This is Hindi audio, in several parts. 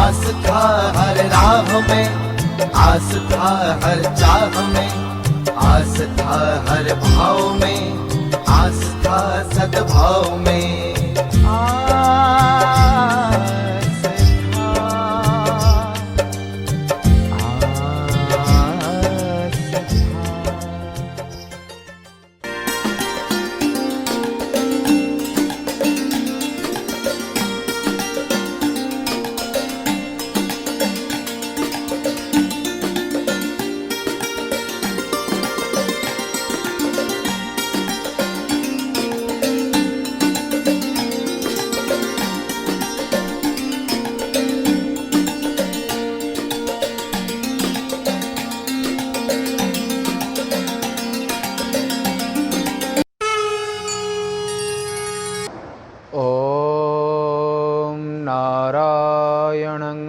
आस था हर राह में, आस था हर चाह में, आस था हर भाव में, आस था सद्भाव में।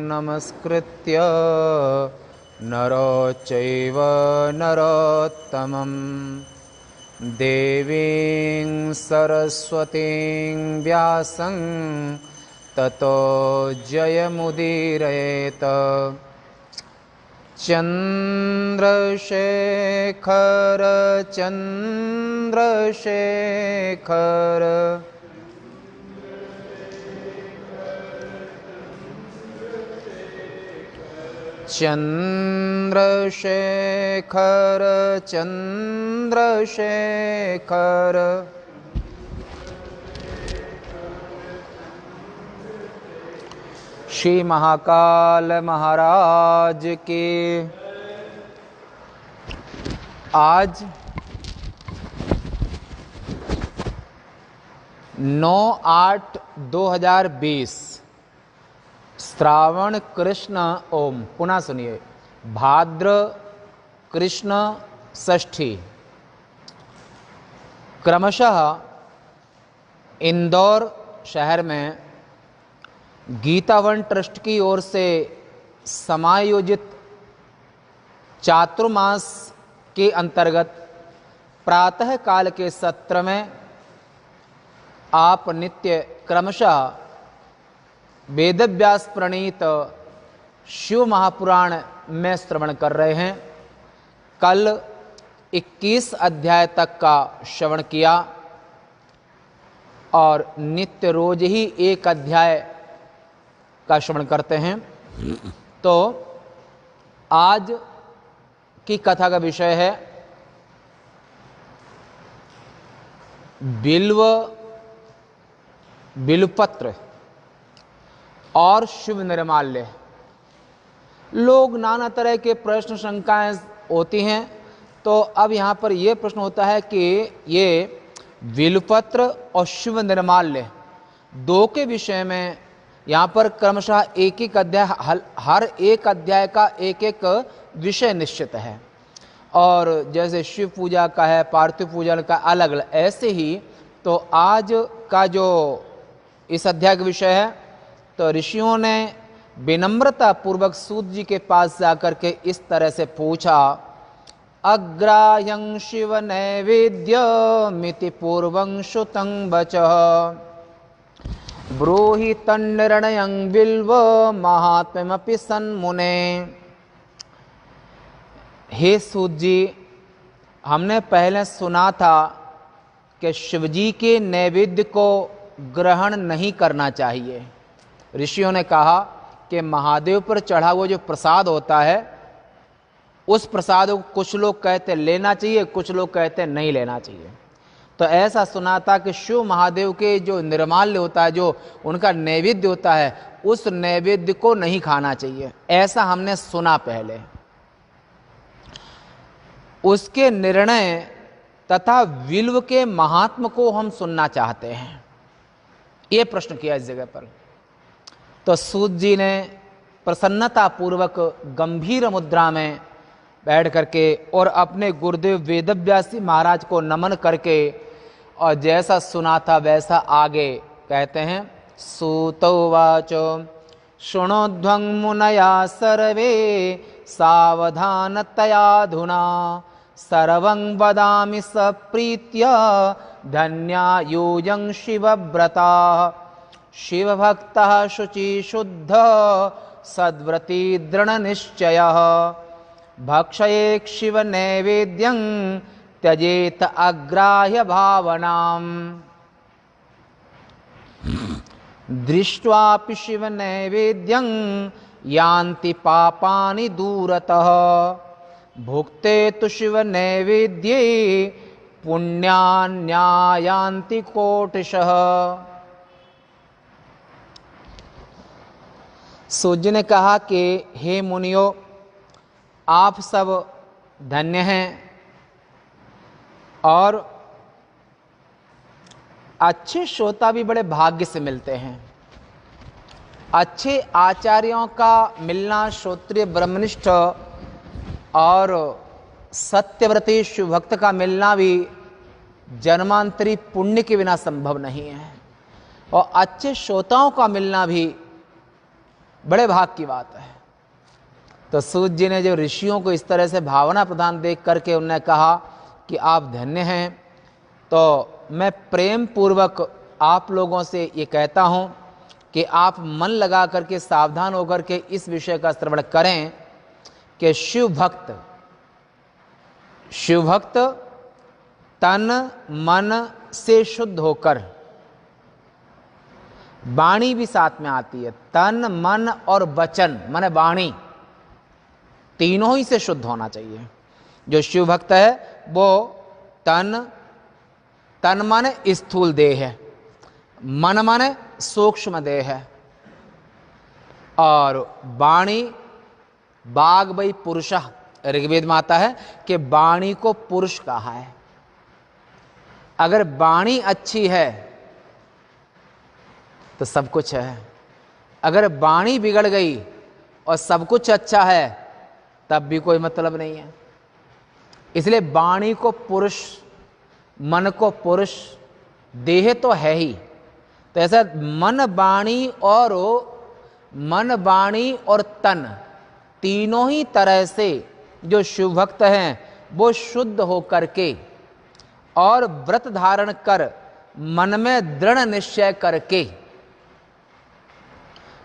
नमस्कृत्य नरो चैव नरोत्तमं देवीं सरस्वतीं व्यासं ततो जयमुदीरयेत। चन्द्रशेखर चन्द्रशेखर चन्द्रशेखर चन्द्रशेखर। श्री महाकाल महाराज के। आज 9/8/2020 श्रावण कृष्ण ओम पुनः सुनिए भाद्र कृष्ण षष्ठी क्रमशः इंदौर शहर में गीतावन ट्रस्ट की ओर से समायोजित चातुर्मास के अंतर्गत प्रातः काल के सत्र में आप नित्य क्रमशः वेदव्यास प्रणीत शिव महापुराण में श्रवण कर रहे हैं। कल 21 अध्याय तक का श्रवण किया और नित्य रोज ही एक अध्याय का श्रवण करते हैं। तो आज की कथा का विषय है बिल्वपत्र और शिव निर्माल्य। लोग नाना तरह के प्रश्न शंकाएं होती हैं, तो अब यहाँ पर यह प्रश्न होता है कि ये बिल्वपत्र और शिव निर्माल्य दो के विषय में यहाँ पर क्रमशः एक एक अध्याय, हर एक अध्याय का एक एक विषय निश्चित है। और जैसे शिव पूजा का है, पार्थिव पूजन का अलग अलग, ऐसे ही तो आज का जो इस अध्याय का विषय है, तो ऋषियों ने विनम्रता पूर्वक सूत जी के पास जाकर के इस तरह से पूछा, अग्राह्यं शिव नैवेद्य मिति पूर्वं श्रुतं वचः ब्रूहि तन्निर्णयं बिल्व महात्म्यमपि सन्मुने। हे सूत जी, हमने पहले सुना था कि शिवजी के नैवेद्य को ग्रहण नहीं करना चाहिए। ऋषियों ने कहा कि महादेव पर चढ़ा हुआ जो प्रसाद होता है, उस प्रसाद को कुछ लोग कहते लेना चाहिए, कुछ लोग कहते नहीं लेना चाहिए। तो ऐसा सुना था कि शिव महादेव के जो निर्माल्य होता है, जो उनका नैवेद्य होता है, उस नैवेद्य को नहीं खाना चाहिए, ऐसा हमने सुना पहले। उसके निर्णय तथा विल्व के महात्म को हम सुनना चाहते हैं, ये प्रश्न किया इस जगह पर। तो सूत जी ने प्रसन्नता पूर्वक गंभीर मुद्रा में बैठ करके और अपने गुरुदेव वेदव्यासी महाराज को नमन करके और जैसा सुना था वैसा आगे कहते हैं। सूतोवाचो शृणोध्वं मुनया सर्वे सावधानतयाधुना सर्वं वदामि सप्रीत्य धन्या यूयं शिवव्रता शिवभक्तः शुचि शुद्ध सद्व्रती दृढ़ निश्चयः भक्षयेत् शिव नैवेद्यं त्यजेत अग्राह्य भावनाम्। दृष्ट्वापि शिव नैवेद्यं यान्ति पापानि दूरतः भुक्ते तु शिव नैवेद्ये पुण्यान्यायान्ति कोटिशः। सूर्य ने कहा कि हे मुनियों, आप सब धन्य हैं और अच्छे श्रोता भी बड़े भाग्य से मिलते हैं। अच्छे आचार्यों का मिलना, श्रोत्रिय ब्रह्मनिष्ठ और सत्यव्रती शिव भक्त का मिलना भी जन्मांतरी पुण्य के बिना संभव नहीं है, और अच्छे श्रोताओं का मिलना भी बड़े भाग की बात है। तो सूत जी ने जो ऋषियों को इस तरह से भावना प्रदान देख करके उन्हें कहा कि आप धन्य हैं, तो मैं प्रेम पूर्वक आप लोगों से ये कहता हूँ कि आप मन लगा करके सावधान होकर के इस विषय का श्रवण करें कि शिव भक्त तन मन से शुद्ध होकर, वाणी भी साथ में आती है, तन मन और वचन माने वाणी, तीनों ही से शुद्ध होना चाहिए। जो शिव भक्त है वो तन माने स्थूल देह है, मन माने सूक्ष्म देह है, और वाणी बाग वै पुरुषः, ऋग्वेद में आता है कि वाणी को पुरुष कहा है। अगर वाणी अच्छी है तो सब कुछ है, अगर वाणी बिगड़ गई और सब कुछ अच्छा है तब भी कोई मतलब नहीं है। इसलिए वाणी को पुरुष, मन को पुरुष, देह तो है ही, तो ऐसा मन वाणी और तन तीनों ही तरह से जो शिव भक्त हैं वो शुद्ध होकर के और व्रत धारण कर मन में दृढ़ निश्चय करके,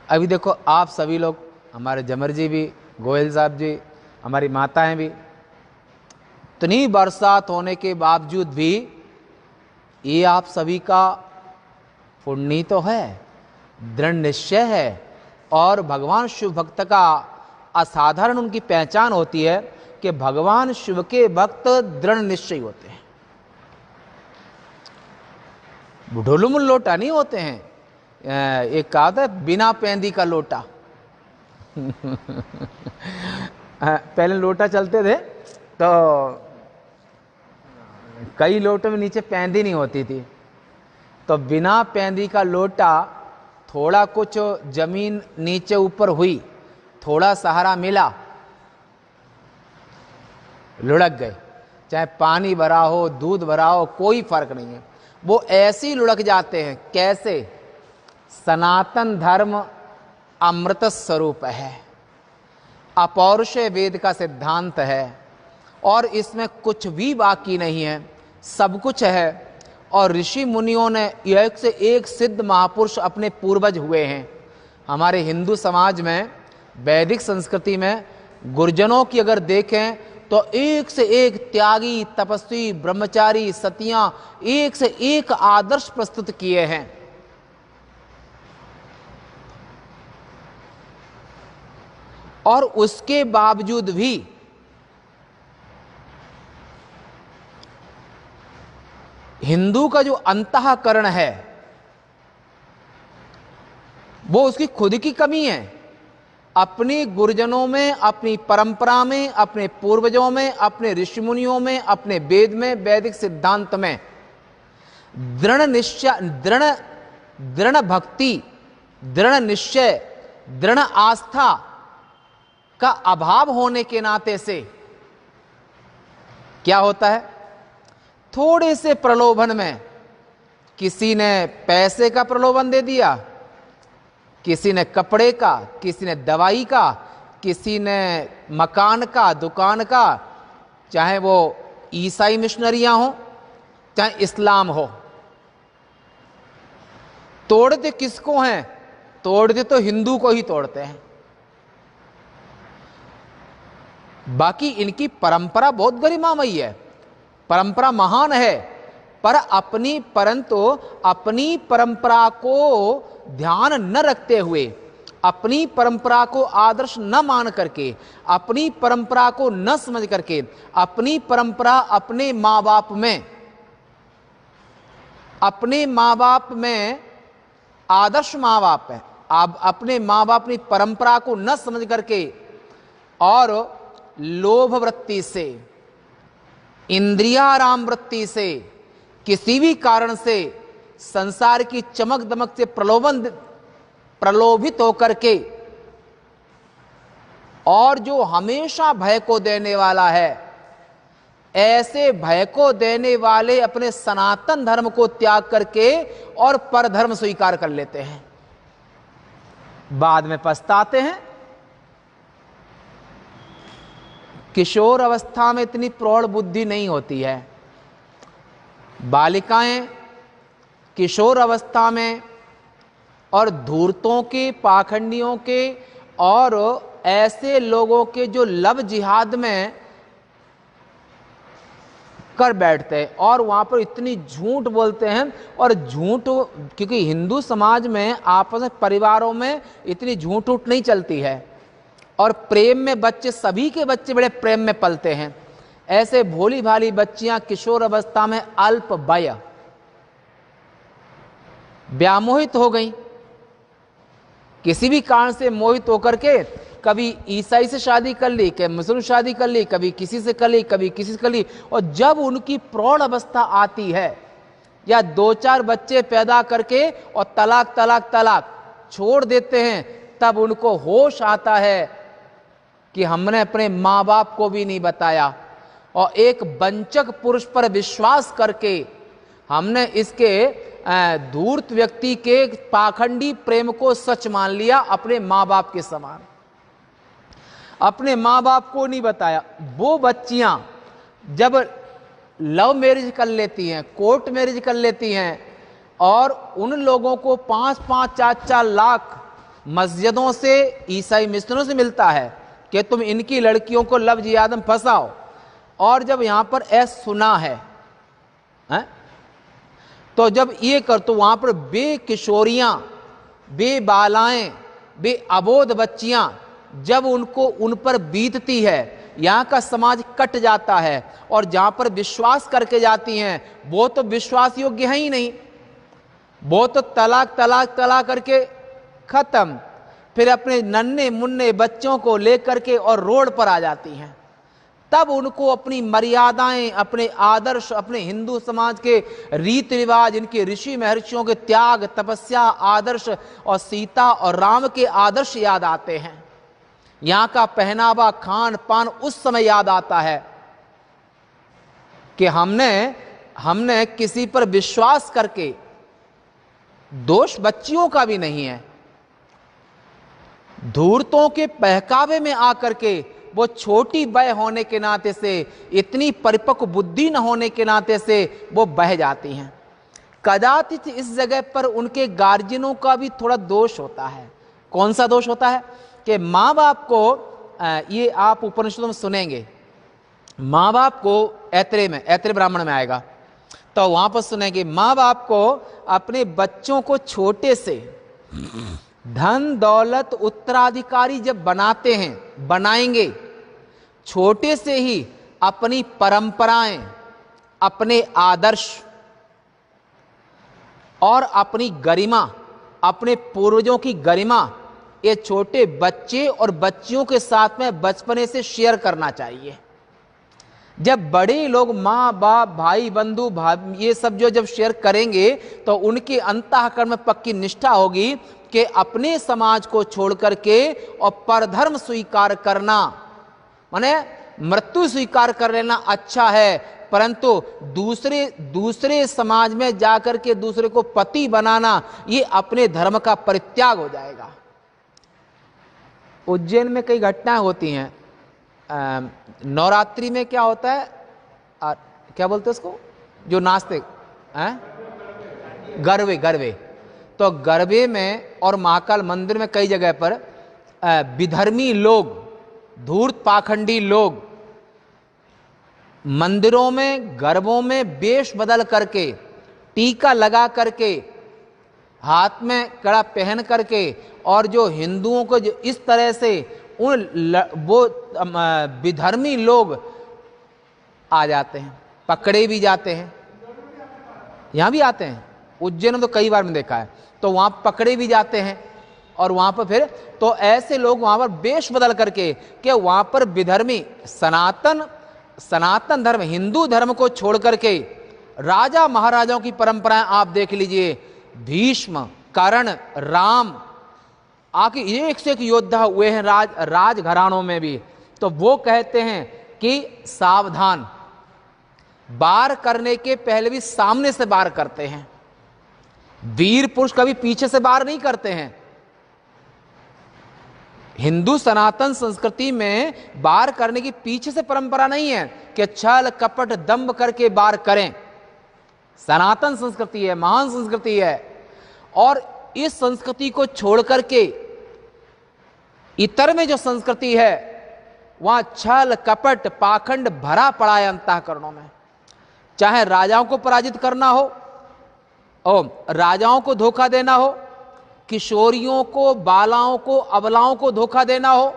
अभी देखो आप सभी लोग, हमारे जमर जी भी, गोयल साहब जी, हमारी माताएं भी, इतनी बरसात होने के बावजूद भी ये आप सभी का पुण्य तो है, दृढ़ निश्चय है, और भगवान शिव भक्त का असाधारण उनकी पहचान होती है कि भगवान शिव के भक्त दृढ़ निश्चय होते हैं। ढोलुमुल लोटा नहीं होते हैं, एक कहा था बिना पेंदी का लोटा। पहले लोटा चलते थे तो कई लोटों में नीचे पेंदी नहीं होती थी, तो बिना पेंदी का लोटा, थोड़ा कुछ जमीन नीचे ऊपर हुई, थोड़ा सहारा मिला, लुढ़क गए, चाहे पानी भरा हो, दूध भरा हो, कोई फर्क नहीं है, वो ऐसे ही लुढ़क जाते हैं। कैसे? सनातन धर्म अमृत स्वरूप है, अपौरुषेय वेद का सिद्धांत है, और इसमें कुछ भी बाकी नहीं है, सब कुछ है। और ऋषि मुनियों ने एक से एक सिद्ध महापुरुष अपने पूर्वज हुए हैं। हमारे हिंदू समाज में, वैदिक संस्कृति में गुरुजनों की अगर देखें तो एक से एक त्यागी, तपस्वी, ब्रह्मचारी, सतियां, एक से एक आदर्श प्रस्तुत किए हैं। और उसके बावजूद भी हिंदू का जो अंतःकरण है वो उसकी खुद की कमी है। अपने गुरुजनों में, अपनी परंपरा में, अपने पूर्वजों में, अपने ऋषि मुनियों में, अपने वेद में, वैदिक सिद्धांत में दृढ़ निश्चय, दृढ़ भक्ति, दृढ़ निश्चय, दृढ़ आस्था का अभाव होने के नाते से क्या होता है, थोड़े से प्रलोभन में किसी ने पैसे का प्रलोभन दे दिया, किसी ने कपड़े का, किसी ने दवाई का, किसी ने मकान का, दुकान का, चाहे वो ईसाई मिशनरियां हो, चाहे इस्लाम हो। तोड़ते किसको हैं? तोड़ते तो हिंदू को ही तोड़ते हैं। बाकी इनकी परंपरा बहुत गरिमामयी है, परंपरा महान है, परंतु अपनी परंपरा को ध्यान न रखते हुए, अपनी परंपरा को आदर्श न मान करके, अपनी परंपरा को न समझ करके, अपनी परंपरा अपने माँ बाप में आदर्श माँ बाप है, आप अपने माँ बाप की परंपरा को न समझ करके और लोभ वृत्ति से, इंद्रियाराम वृत्ति से, किसी भी कारण से संसार की चमक दमक से प्रलोभित होकर के, और जो हमेशा भय को देने वाला है, ऐसे भय को देने वाले अपने सनातन धर्म को त्याग करके और परधर्म स्वीकार कर लेते हैं, बाद में पछताते हैं। किशोर अवस्था में इतनी प्रौढ़ बुद्धि नहीं होती है। बालिकाएं किशोर अवस्था में और धूर्तों के, पाखंडियों के और ऐसे लोगों के जो लव जिहाद में कर बैठते हैं और वहां पर इतनी झूठ बोलते हैं, और झूठ, क्योंकि हिंदू समाज में आपस में परिवारों में इतनी झूठ उठ नहीं चलती है, और प्रेम में बच्चे, सभी के बच्चे बड़े प्रेम में पलते हैं। ऐसे भोली भाली बच्चियां किशोर अवस्था में अल्प वय व्यामोहित हो गई, किसी भी कारण से मोहित होकर के कभी ईसाई से शादी कर ली, कभी मुस्लिम शादी कर ली, कभी किसी से कर ली, कभी किसी से कर ली, और जब उनकी प्रौढ़ अवस्था आती है या 2-4 बच्चे पैदा करके और तलाक तलाक तलाक छोड़ देते हैं, तब उनको होश आता है कि हमने अपने माँ बाप को भी नहीं बताया, और एक वंचक पुरुष पर विश्वास करके हमने इसके धूर्त व्यक्ति के पाखंडी प्रेम को सच मान लिया, अपने माँ बाप के समान, अपने माँ बाप को नहीं बताया। वो बच्चियां जब लव मैरिज कर लेती हैं, कोर्ट मैरिज कर लेती हैं, और उन लोगों को 5-5, 4-4 लाख मस्जिदों से, ईसाई मिशनों से मिलता है कि तुम इनकी लड़कियों को लव जिहाद में फंसाओ, और जब यहां पर सुना है, तो जब ये कर, तो वहां पर बे किशोरियां, बे बालाएं, बे अबोध बच्चियां जब उन पर बीतती है, यहाँ का समाज कट जाता है, और जहां पर विश्वास करके जाती हैं वो तो विश्वास योग्य है ही नहीं, वो तो तलाक तलाक तलाक करके खत्म, फिर अपने नन्हे मुन्ने बच्चों को लेकर के और रोड पर आ जाती हैं। तब उनको अपनी मर्यादाएं, अपने आदर्श, अपने हिंदू समाज के रीति रिवाज, इनके ऋषि महर्षियों के त्याग, तपस्या, आदर्श और सीता और राम के आदर्श याद आते हैं। यहाँ का पहनावा, खान पान उस समय याद आता है कि हमने किसी पर विश्वास करके, दोष बच्चियों का भी नहीं है, धूर्तों के बहकावे में आकर के, वो छोटी वय होने के नाते से, इतनी परिपक्व बुद्धि न होने के नाते से वो बह जाती हैं। कदाचित इस जगह पर उनके गार्जियनों का भी थोड़ा दोष होता है। कौन सा दोष होता है कि माँ बाप को, ये आप उपनिषदों में सुनेंगे, माँ बाप को ऐत्रेय ब्राह्मण में आएगा तो वहां पर सुनेंगे, माँ बाप को अपने बच्चों को छोटे से धन दौलत उत्तराधिकारी जब बनाते हैं, बनाएंगे, छोटे से ही अपनी परंपराएं, अपने आदर्श और अपनी गरिमा, अपने पूर्वजों की गरिमा, ये छोटे बच्चे और बच्चियों के साथ में बचपने से शेयर करना चाहिए। जब बड़े लोग माँ बाप, भाई बंधु, ये सब जो जब शेयर करेंगे तो उनके अंतःकरण में पक्की निष्ठा होगी कि अपने समाज को छोड़ करके और परधर्म स्वीकार करना, माने मृत्यु स्वीकार कर लेना अच्छा है, परंतु दूसरे समाज में जाकर के दूसरे को पति बनाना, ये अपने धर्म का परित्याग हो जाएगा। उज्जैन में कई घटनाएं होती हैं। नवरात्रि में क्या होता है, क्या बोलते हैं उसको, जो नाचते हैं, गरबे। तो गरबे में और महाकाल मंदिर में कई जगह पर विधर्मी लोग धूर्त पाखंडी लोग मंदिरों में, गरबों में वेश बदल करके, टीका लगा करके, हाथ में कड़ा पहन करके, और जो हिंदुओं को जो इस तरह से वो विधर्मी लोग आ जाते हैं, पकड़े भी जाते हैं, यहां भी आते हैं, उज्जैन में तो कई बार मैंने देखा है, तो वहां पकड़े भी जाते हैं, और वहां पर फिर तो ऐसे लोग वहां पर वेश बदल करके कि वहां पर विधर्मी सनातन धर्म, हिंदू धर्म को छोड़ करके राजा महाराजाओं की परंपराएं आप देख लीजिए, भीष्म, कर्ण, राम, आखिर एक से एक योद्धा हुए हैं राजघरानों में भी। तो वो कहते हैं कि सावधान, वार करने के पहले भी सामने से वार करते हैं, वीर पुरुष कभी पीछे से वार नहीं करते हैं। हिंदू सनातन संस्कृति में वार करने की पीछे से परंपरा नहीं है कि छल कपट दंभ करके वार करें। सनातन संस्कृति है, महान संस्कृति है, और इस संस्कृति को छोड़ करके इतर में जो संस्कृति है वहां छल कपट पाखंड भरा पड़ा है अंतःकरणों में। चाहे राजाओं को पराजित करना हो, और राजाओं को धोखा देना हो, किशोरियों को, बालाओं को, अबलाओं को धोखा देना हो,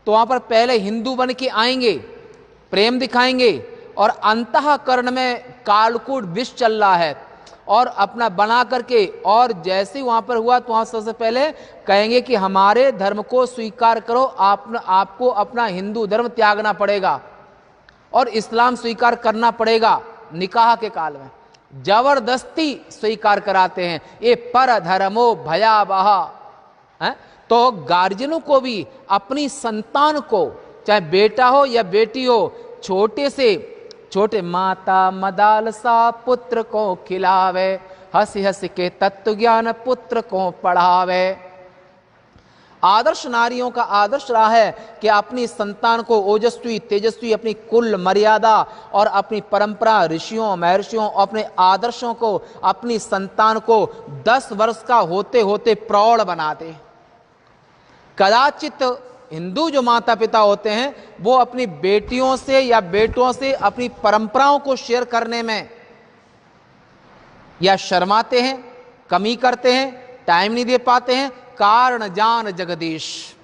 तो वहां पर पहले हिंदू बन के आएंगे, प्रेम दिखाएंगे, और अंतःकरण में कालकूट विष चल रहा है, और अपना बना करके, और जैसे वहां पर हुआ तो वहां सबसे पहले कहेंगे कि हमारे धर्म को स्वीकार करो, आपको अपना हिंदू धर्म त्यागना पड़ेगा और इस्लाम स्वीकार करना पड़ेगा। निकाह के काल में जबरदस्ती स्वीकार कराते हैं, ये पर धर्मो भयावह है। तो गार्जियनों को भी अपनी संतान को, चाहे बेटा हो या बेटी हो, छोटे से छोटे, माता मदाल सा पुत्र को खिलावे, हंसी हंसी के तत्व ज्ञान पुत्र को पढ़ावे। आदर्श नारियों का आदर्श रहा है कि अपनी संतान को ओजस्वी तेजस्वी, अपनी कुल मर्यादा और अपनी परंपरा, ऋषियों महर्षियों, अपने आदर्शों को, अपनी संतान को 10 वर्ष का होते होते प्रौढ़ बना दे। कदाचित हिंदू जो माता पिता होते हैं वो अपनी बेटियों से या बेटों से अपनी परंपराओं को शेयर करने में या शर्माते हैं, कमी करते हैं, टाइम नहीं दे पाते हैं। कारण जान जगदीश,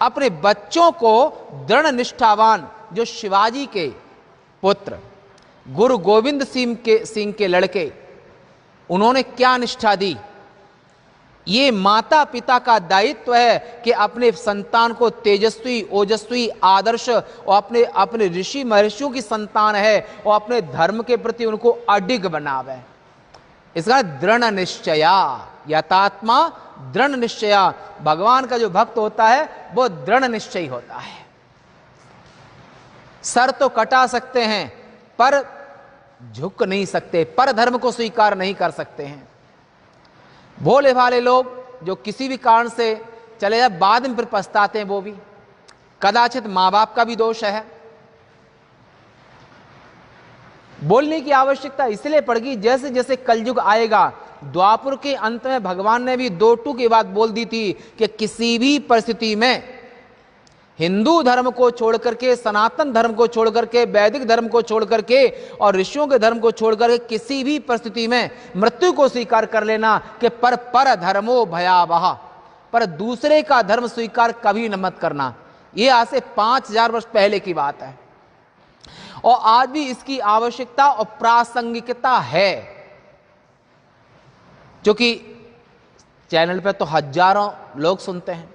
अपने बच्चों को दृढ़ निष्ठावान, जो शिवाजी के पुत्र गुरु गोविंद सिंह के लड़के, उन्होंने क्या निष्ठा दी। ये माता पिता का दायित्व है कि अपने संतान को तेजस्वी ओजस्वी आदर्श, और अपने ऋषि महर्षियों की संतान है और अपने धर्म के प्रति उनको अडिग बनावे। इसका दृढ़ निश्चया, यथात्मा दृढ़ निश्चया। भगवान का जो भक्त होता है वो दृढ़ निश्चयी होता है। सर तो कटा सकते हैं पर झुक नहीं सकते, पर धर्म को स्वीकार नहीं कर सकते हैं। भोले भाले लोग जो किसी भी कारण से चले जाए, बाद में फिर पछताते हैं, वो भी कदाचित मां बाप का भी दोष है। बोलने की आवश्यकता इसलिए पड़ेगी, जैसे जैसे कलयुग आएगा, द्वापर के अंत में भगवान ने भी 2 टूक की बात बोल दी थी कि किसी भी परिस्थिति में हिंदू धर्म को छोड़ करके, सनातन धर्म को छोड़ करके, वैदिक धर्म को छोड़ करके और ऋषियों के धर्म को छोड़ करके किसी भी परिस्थिति में मृत्यु को स्वीकार कर लेना कि पर धर्मो भयावह, पर दूसरे का धर्म स्वीकार कभी न मत करना। यह आज से 5000 वर्ष पहले की बात है, और आज भी इसकी आवश्यकता और प्रासंगिकता है, क्योंकि चैनल पे तो हजारों लोग सुनते हैं।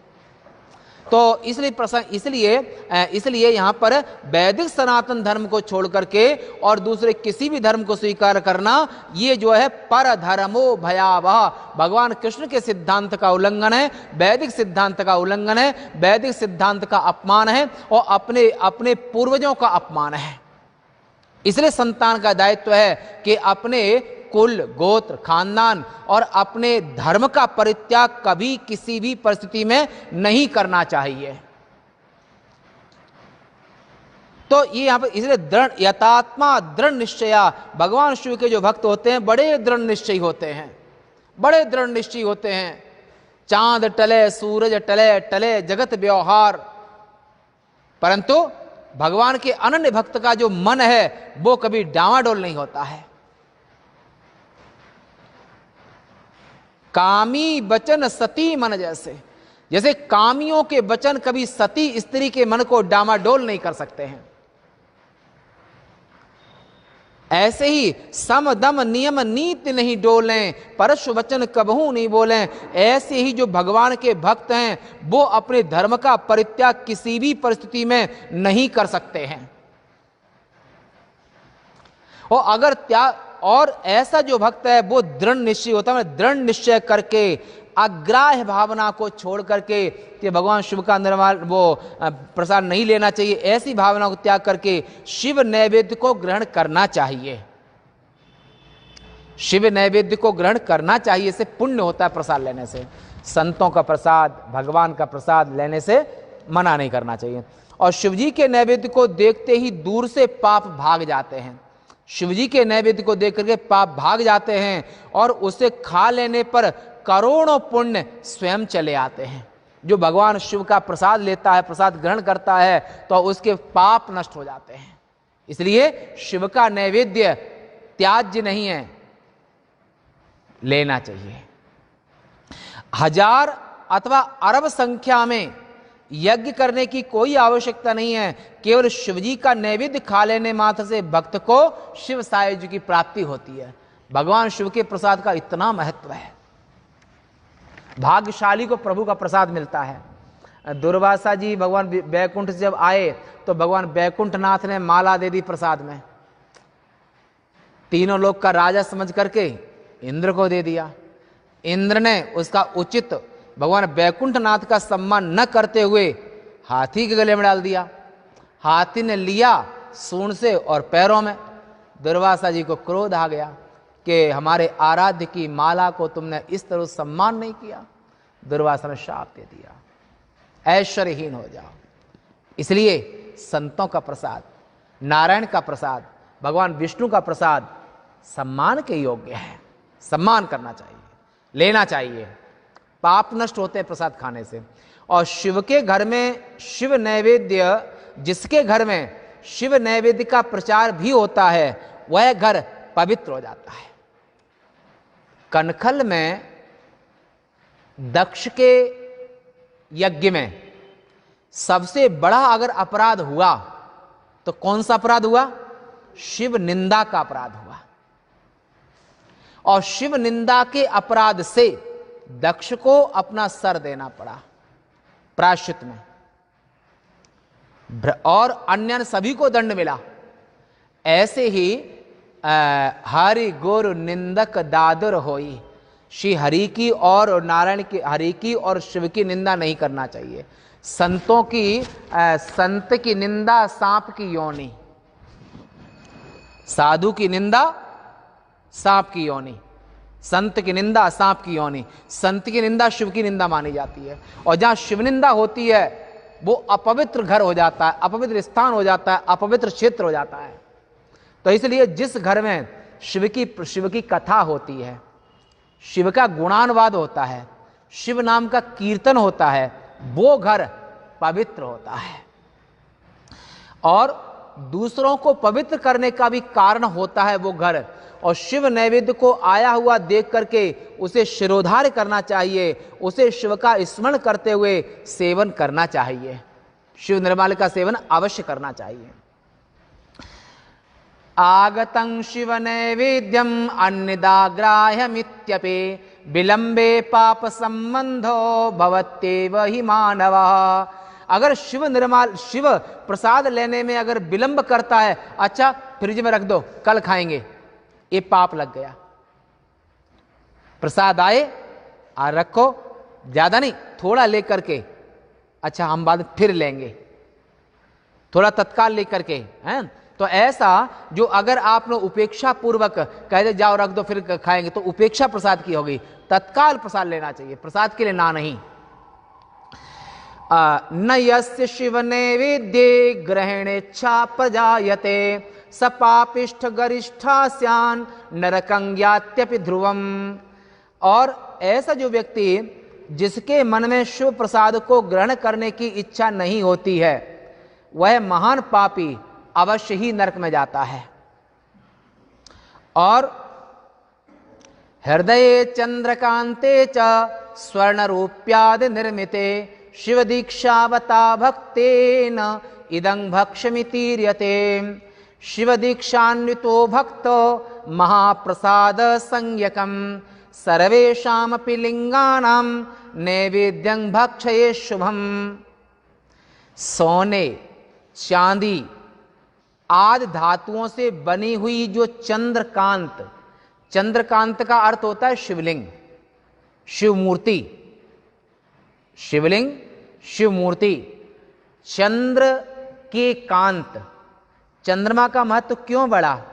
तो इसलिए यहां पर वैदिक सनातन धर्म को छोड़ करके और दूसरे किसी भी धर्म को स्वीकार करना, ये जो है पर धर्मो भयावह, भगवान कृष्ण के सिद्धांत का उल्लंघन है, वैदिक सिद्धांत का उल्लंघन है, वैदिक सिद्धांत का अपमान है और अपने पूर्वजों का अपमान है। इसलिए संतान का दायित्व है कि अपने कुल गोत्र खानदान और अपने धर्म का परित्याग कभी किसी भी परिस्थिति में नहीं करना चाहिए। तो ये यहां पर इसलिए दृढ़ यथात्मा दृढ़ निश्चया, भगवान शिव के जो भक्त होते हैं बड़े दृढ़ निश्चयी होते हैं, बड़े दृढ़ निश्चयी होते हैं। चांद टले सूरज टले, टले जगत व्यवहार, परंतु भगवान के अनन्य भक्त का जो मन है वो कभी डावाडोल नहीं होता है। कामी वचन सती मन जैसे, जैसे कामियों के वचन कभी सती स्त्री के मन को डामाडोल नहीं कर सकते हैं, ऐसे ही सम दम नियम नीति नहीं डोलें, परशु वचन कबहू नहीं बोलें। ऐसे ही जो भगवान के भक्त हैं वो अपने धर्म का परित्याग किसी भी परिस्थिति में नहीं कर सकते हैं। और अगर त्याग, और ऐसा जो भक्त है वो दृढ़ निश्चय होता है, दृढ़ निश्चय करके अग्राह्य भावना को छोड़ करके कि भगवान शिव का निर्माल वो प्रसाद नहीं लेना चाहिए, ऐसी भावना को त्याग करके शिव नैवेद्य को ग्रहण करना चाहिए। शिव नैवेद्य को ग्रहण करना चाहिए, इससे पुण्य होता है प्रसाद लेने से। संतों का प्रसाद, भगवान का प्रसाद लेने से मना नहीं करना चाहिए। और शिवजी के नैवेद्य को देखते ही दूर से पाप भाग जाते हैं। शिवजी के नैवेद्य को देख करके पाप भाग जाते हैं और उसे खा लेने पर करोड़ों पुण्य स्वयं चले आते हैं। जो भगवान शिव का प्रसाद लेता है, प्रसाद ग्रहण करता है, तो उसके पाप नष्ट हो जाते हैं। इसलिए शिव का नैवेद्य त्याज्य नहीं है, लेना चाहिए। हजार अथवा अरब संख्या में यज्ञ करने की कोई आवश्यकता नहीं है। केवल शिवजी का नैवेद्य खा लेने मात्र से भक्त को शिव सायुज्य की प्राप्ति होती है। भगवान शिव के प्रसाद का इतना महत्व है। भाग्यशाली को प्रभु का प्रसाद मिलता है। दुर्वासा जी भगवान बैकुंठ से जब आए तो भगवान बैकुंठनाथ ने माला दे दी प्रसाद में, तीनों लोक का राजा समझ करके इंद्र को दे दिया। इंद्र ने उसका उचित भगवान बैकुंठनाथ का सम्मान न करते हुए हाथी के गले में डाल दिया। हाथी ने लिया सूंड से और पैरों में। दुर्वासा जी को क्रोध आ गया कि हमारे आराध्य की माला को तुमने इस तरह सम्मान नहीं किया। दुर्वासा ने शाप दे दिया, ऐश्वर्यहीन हो जाओ। इसलिए संतों का प्रसाद, नारायण का प्रसाद, भगवान विष्णु का प्रसाद सम्मान के योग्य है। सम्मान करना चाहिए, लेना चाहिए। पाप नष्ट होते हैं प्रसाद खाने से। और शिव के घर में शिव नैवेद्य, जिसके घर में शिव नैवेद्य का प्रचार भी होता है, वह घर पवित्र हो जाता है। कनखल में दक्ष के यज्ञ में सबसे बड़ा अगर अपराध हुआ तो कौन सा अपराध हुआ? शिव निंदा का अपराध हुआ। और शिव निंदा के अपराध से दक्ष को अपना सर देना पड़ा प्रायश्चित में, और अन्य सभी को दंड मिला। ऐसे ही हरि गुरु निंदक दादुर होई। श्री हरि की और नारायण की, हरि की और शिव की निंदा नहीं करना चाहिए। संतों की, संत की निंदा सांप की योनि, साधु की निंदा सांप की योनि, संत की निंदा सांप की योनि। संत की निंदा शिव की निंदा मानी जाती है। और जहां शिव निंदा होती है वो अपवित्र घर हो जाता है, अपवित्र स्थान हो जाता है, अपवित्र क्षेत्र हो जाता है। तो इसलिए जिस घर में शिव की कथा होती है, शिव का गुणानुवाद होता है, शिव नाम का कीर्तन होता है, वो घर पवित्र होता है। और दूसरों को पवित्र करने का भी कारण होता है वो घर। और शिव नैवेद्य को आया हुआ देख करके उसे शिरोधार्य करना चाहिए, उसे शिव का स्मरण करते हुए सेवन करना चाहिए। शिव निर्माल्य का सेवन अवश्य करना चाहिए। आगतं शिव नैवेद्यम अन्यदाग्राह्यमित्यपि विलंबे पाप संबंधो भवत्येव हि मानवः। अगर शिव प्रसाद लेने में अगर विलंब करता है, अच्छा फ्रिज में रख दो कल खाएंगे, ये पाप लग गया। प्रसाद आए और रखो, ज्यादा नहीं, थोड़ा लेकर के, अच्छा हम बाद फिर लेंगे, थोड़ा तत्काल लेकर के, हैं। तो ऐसा जो अगर आप लोग उपेक्षा पूर्वक कहते जाओ रख दो फिर खाएंगे, तो उपेक्षा प्रसाद की होगी। तत्काल प्रसाद लेना चाहिए, प्रसाद के लिए ना नहीं। न यस्य शिव नैवेद्ये ग्रहणेच्छा प्रजायते स पापिष्ठ गरिष्ठास्यान् नरकं यात्यपि ध्रुवम। और ऐसा जो व्यक्ति जिसके मन में शिव प्रसाद को ग्रहण करने की इच्छा नहीं होती है, वह महान पापी अवश्य ही नरक में जाता है। और हृदये चंद्रकांते च स्वर्ण रूप्यादि निर्मिते शिव दीक्षावता भक्तेन इदं भक्ष्यमितीर्यते। शिव दीक्षान्वितो भक्तो महाप्रसाद संज्ञकम सर्वेषामपि लिंगानां नैवेद्यं भक्षये शुभम। सोने, चांदी आदि धातुओं से बनी हुई जो चंद्रकांत, चंद्रकांत का अर्थ होता है शिवलिंग, शिव मूर्ति, शिवलिंग शिव मूर्ति। चंद्र के कांत, चंद्रमा का महत्व क्यों बढ़ा?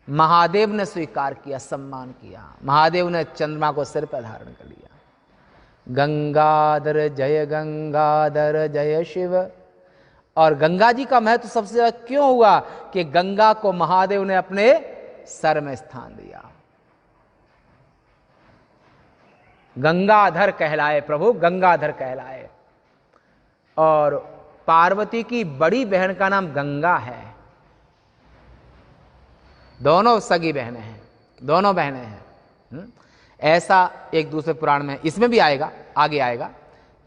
महादेव ने स्वीकार किया, सम्मान किया। महादेव ने चंद्रमा को सिर पर धारण कर लिया। गंगाधर जय शिव। और गंगा जी का महत्व सबसे ज्यादा क्यों हुआ कि गंगा को महादेव ने अपने सर में स्थान दिया। गंगाधर कहलाए प्रभु, गंगाधर कहलाए। और पार्वती की बड़ी बहन का नाम गंगा है। दोनों सगी बहनें हैं, दोनों बहनें हैं। ऐसा एक दूसरे पुराण में, इसमें भी आएगा, आगे आएगा।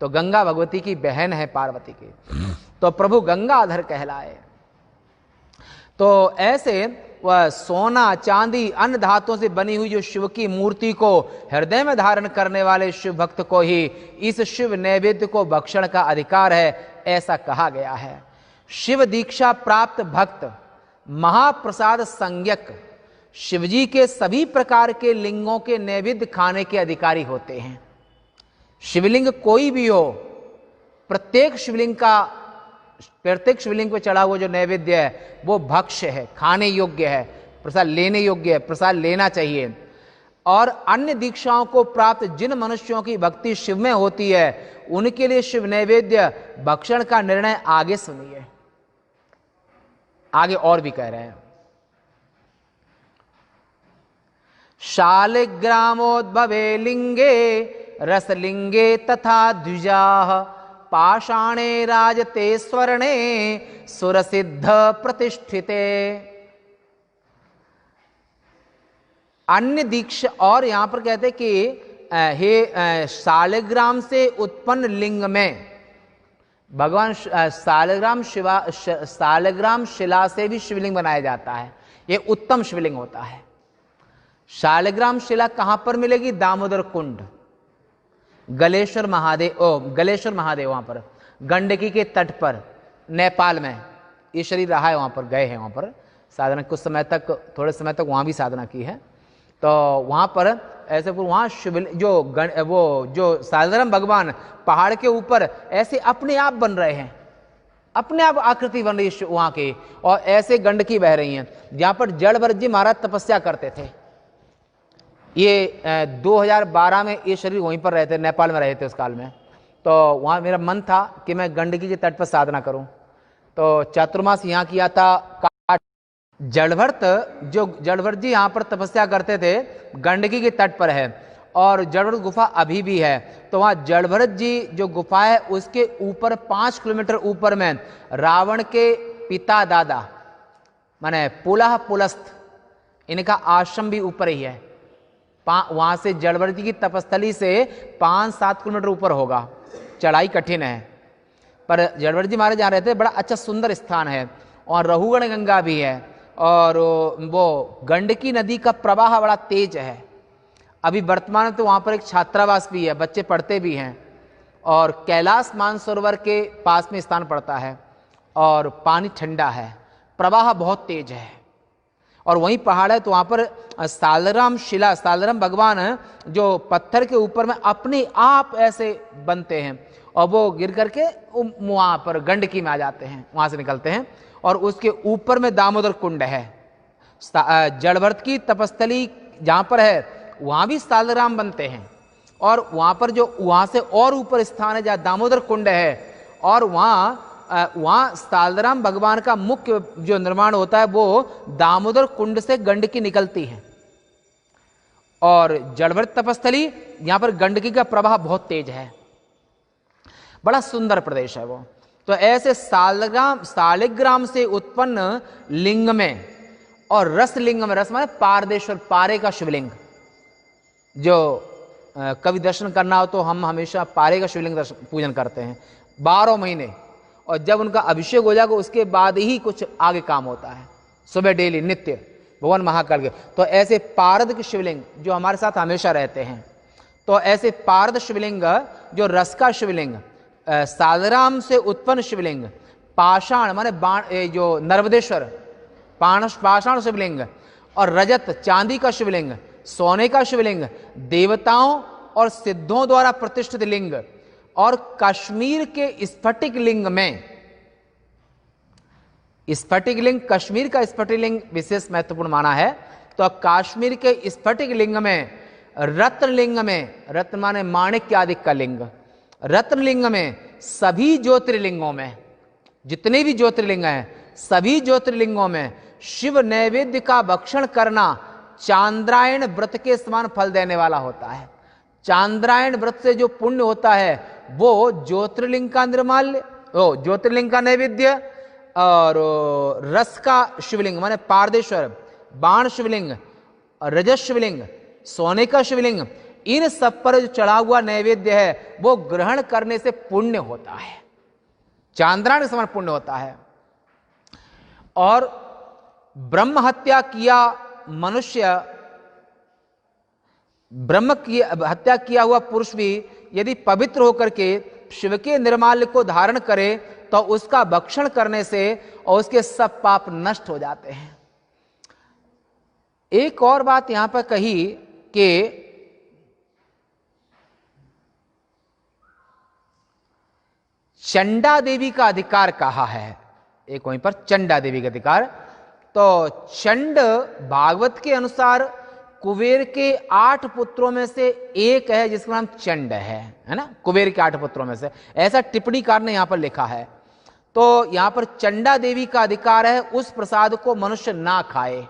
तो गंगा भगवती की बहन है पार्वती की, तो प्रभु गंगाधर कहलाए। तो ऐसे वह सोना, चांदी, अन्य धातुओं से बनी हुई जो शिव की मूर्ति को हृदय में धारण करने वाले शिव भक्त को ही इस शिव नैवेद्य को भक्षण का अधिकार है, ऐसा कहा गया है। शिव दीक्षा प्राप्त भक्त महाप्रसाद संज्ञक शिवजी के सभी प्रकार के लिंगों के नैवेद्य खाने के अधिकारी होते हैं। शिवलिंग कोई भी हो, प्रत्येक शिवलिंग पे चढ़ा हुआ जो नैवेद्य है वो भक्ष्य है, खाने योग्य है, प्रसाद लेने योग्य है, प्रसाद लेना चाहिए। और अन्य दीक्षाओं को प्राप्त जिन मनुष्यों की भक्ति शिव में होती है उनके लिए शिव नैवेद्य भक्षण का निर्णय आगे सुनिए, आगे और भी कह रहे हैं। शालिग्रामोद्भवे लिंगे रसलिंगे तथा द्विजाः पाषाणे राजते स्वर्णे सुरसिद्ध प्रतिष्ठिते। अन्य दीक्षा, और यहां पर कहते कि हे शालिग्राम से उत्पन्न लिंग में भगवान शालिग्राम शिला से भी शिवलिंग बनाया जाता है। यह उत्तम शिवलिंग होता है। शालिग्राम शिला कहां पर मिलेगी? दामोदर कुंड, गलेश्वर महादेव वहां पर गंडकी के तट पर नेपाल में ये शरीर रहा है। वहां पर गए हैं, वहां पर साधना कुछ समय तक, थोड़े समय तक वहां भी साधना की है। तो वहां पर ऐसे वहां जो शालिग्राम भगवान पहाड़ के ऊपर ऐसे अपने आप बन रहे हैं, अपने आप आकृति बन रही है वहां की, और ऐसे गंडकी बह रही हैं जहां पर जड़भरत जी महाराज तपस्या करते थे। ये 2012 में ये शरीर वहीं पर रहते, नेपाल में रहे थे उस काल में। तो वहाँ मेरा मन था कि मैं गंडकी के तट पर साधना करूं। तो चातुर्मास यहाँ किया था। जड़भरत जी यहाँ पर तपस्या करते थे, गंडकी के तट पर है, और जड़भरत गुफा अभी भी है। तो वहाँ जड़भरत जी जो गुफा है उसके ऊपर 5 किलोमीटर ऊपर में रावण के पिता दादा माने पुलह पुलस्त, इनका आश्रम भी ऊपर ही है। वहां से जड़भरत जी की तपस्थली से 5-7 किलोमीटर ऊपर होगा। चढ़ाई कठिन है, पर जड़भरत जी महाराज जहाँ रहते हैं बड़ा अच्छा सुंदर स्थान है। और रहुगण गंगा भी है, और वो गंडकी नदी का प्रवाह बड़ा तेज है। अभी वर्तमान में तो वहाँ पर एक छात्रावास भी है, बच्चे पढ़ते भी हैं। और कैलाश मानसरोवर के पास में स्थान पड़ता है, और पानी ठंडा है, प्रवाह बहुत तेज है। और वहीं पहाड़ है, तो वहाँ पर शालिग्राम भगवान जो पत्थर के ऊपर में अपने आप ऐसे बनते हैं, और वो गिर करके वहाँ पर गंडकी में आ जाते हैं, वहाँ से निकलते हैं। और उसके ऊपर में दामोदर कुंड है। जड़भरत की तपस्थली जहाँ पर है वहाँ भी शालिग्राम बनते हैं, और वहाँ पर जो वहाँ से और ऊपर स्थान है जहाँ दामोदर कुंड है, और वहाँ शालिग्राम भगवान का मुख्य जो निर्माण होता है वो दामोदर कुंड से गंडकी निकलती है। और जड़भरत तपस्थली यहाँ पर गंडकी का प्रवाह बहुत तेज है, बड़ा सुंदर प्रदेश है वो। तो ऐसे सालिग्राम से उत्पन्न लिंग में और रस लिंग में, रस माने पारदेश्वर, पारे का शिवलिंग, जो कभी दर्शन करना हो तो हम हमेशा पारे का शिवलिंग पूजन करते हैं 12 महीने, और जब उनका अभिषेक हो जाएगा उसके बाद ही कुछ आगे काम होता है, सुबह डेली नित्य भगवान महाकाल के। तो ऐसे पारद के शिवलिंग जो हमारे साथ हमेशा रहते हैं, तो ऐसे पारद शिवलिंग जो रस का शिवलिंग, सालिग्राम से उत्पन्न शिवलिंग, पाषाण माने बाण, जो नर्मदेश्वर पाषाण शिवलिंग, और रजत चांदी का शिवलिंग, सोने का शिवलिंग, देवताओं और सिद्धों द्वारा प्रतिष्ठित लिंग, और कश्मीर के स्फटिक लिंग में, स्फटिक लिंग, कश्मीर का स्फटिक लिंग विशेष महत्वपूर्ण माना है। तो कश्मीर के स्फटिक लिंग में, रत्न लिंग में, रत्न माने माणिक्य आदि का लिंग, रत्न लिंग में, सभी ज्योतिर्लिंगों में, जितने भी ज्योतिर्लिंग हैं सभी ज्योतिर्लिंगों में शिव नैवेद्य का भक्षण करना चांद्रायण व्रत के समान फल देने वाला होता है। चांद्रायण व्रत से जो पुण्य होता है वो ज्योतिर्लिंग का निर्माल्य, ज्योतिर्लिंग का नैवेद्य, और रस का शिवलिंग माने पारदेश्वर, बाण शिवलिंग, रजत शिवलिंग, सोने का शिवलिंग, इन सब पर जो चढ़ा हुआ नैवेद्य है वो ग्रहण करने से पुण्य होता है, चांद्रायण के समान पुण्य होता है। और ब्रह्म हत्या किया मनुष्य, ब्रह्म की हत्या किया हुआ पुरुष भी यदि पवित्र होकर के शिव के निर्माल्य को धारण करे तो उसका भक्षण करने से और उसके सब पाप नष्ट हो जाते हैं। एक और बात यहां पर कही कि चंडा देवी का अधिकार कहा है, एक वहीं पर चंडा देवी का अधिकार। तो चंड भागवत के अनुसार कुबेर के 8 पुत्रों में से एक है जिसका नाम चंड है ना, कुबेर के 8 पुत्रों में से, ऐसा टिप्पणीकार ने यहां पर लिखा है। तो यहां पर चंडा देवी का अधिकार है उस प्रसाद को मनुष्य ना खाए,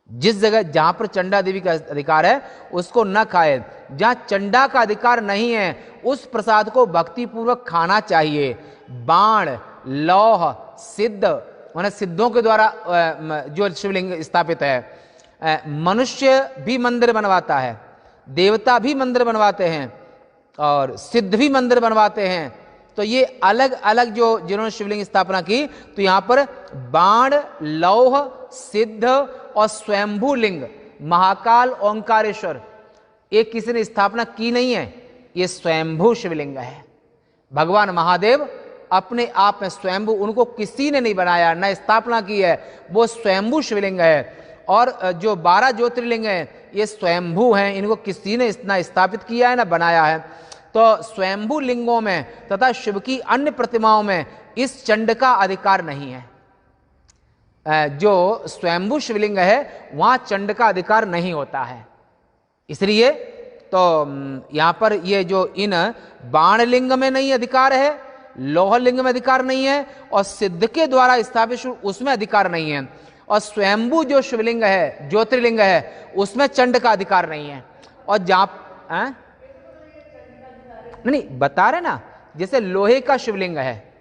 जिस जगह जहां पर चंडा देवी का अधिकार है उसको न खाए। जहां चंडा का अधिकार नहीं है उस प्रसाद को भक्ति पूर्वक खाना चाहिए। बाण, लौह, सिद्ध माने सिद्धों के द्वारा जो शिवलिंग स्थापित है, मनुष्य भी मंदिर बनवाता है, देवता भी मंदिर बनवाते हैं और सिद्ध भी मंदिर बनवाते हैं। तो ये अलग अलग जो जिन्होंने शिवलिंग स्थापना की, तो यहां पर बाण, लौह, सिद्ध और स्वयंभू लिंग, महाकाल, ओंकारेश्वर, एक किसी ने स्थापना की नहीं है, ये स्वयंभू शिवलिंग है। भगवान महादेव अपने आप में स्वयंभू, उनको किसी ने नहीं बनाया न स्थापना की है, वो स्वयंभू शिवलिंग है। और जो 12 ज्योतिर्लिंग हैं ये स्वयंभू हैं, इनको किसी ने ना स्थापित किया है ना बनाया है। तो स्वयंभू लिंगों में तथा शिव की अन्य प्रतिमाओं में इस चंड का अधिकार नहीं है। जो स्वयंभू शिवलिंग है वहां चंड का अधिकार नहीं होता है। इसलिए तो यहां पर ये जो इन बाण लिंग में नहीं अधिकार है, लौह लिंग में अधिकार नहीं है, और सिद्ध के द्वारा स्थापित उसमें अधिकार नहीं है, और स्वयंभू जो शिवलिंग है, ज्योतिर्लिंग है, उसमें चंड का अधिकार नहीं है। और जहां नहीं बता रहे ना, जैसे लोहे का शिवलिंग है,